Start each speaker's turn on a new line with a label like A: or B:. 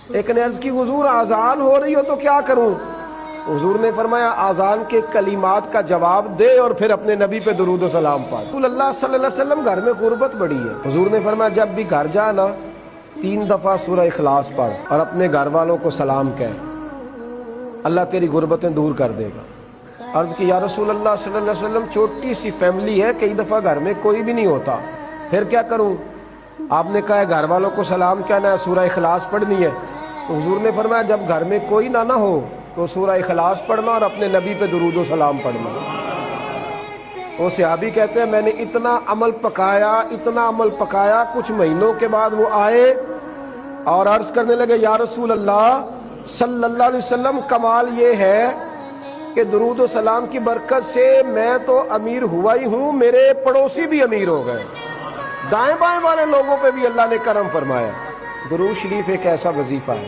A: ایک نے عرض کی حضور آزان ہو رہی ہو تو کیا کروں؟ حضور نے فرمایا آزان کے کلمات کا جواب دے اور پھر اپنے نبی پہ درود و سلام پڑھ۔ رسول اللہ صلی اللہ علیہ وسلم گھر میں غربت بڑی ہے، حضور نے فرمایا جب بھی گھر جا نا 3 دفعہ سورہ اخلاص پڑھ اور اپنے گھر والوں کو سلام کہہ، اللہ تیری غربتیں دور کر دے گا۔ عرض کی یا رسول اللہ صلی اللہ علیہ وسلم چھوٹی سی فیملی ہے، کئی دفعہ گھر میں کوئی بھی نہیں ہوتا، پھر کیا کروں؟ آپ نے کہا ہے گھر والوں کو سلام کہنا ہے، سورہ اخلاص پڑھنی ہے۔ تو حضور نے فرمایا جب گھر میں کوئی نہ ہو تو سورہ اخلاص پڑھنا اور اپنے نبی پہ درود و سلام پڑھنا۔ وہ صحابی کہتے ہیں میں نے اتنا عمل پکایا، کچھ مہینوں کے بعد وہ آئے اور عرض کرنے لگے یا رسول اللہ صلی اللہ علیہ وسلم کمال یہ ہے کہ درود و سلام کی برکت سے میں تو امیر ہوا ہی ہوں، میرے پڑوسی بھی امیر ہو گئے، دائیں بائیں والے لوگوں پہ بھی اللہ نے کرم فرمایا۔ درود شریف ایک ایسا وظیفہ ہے۔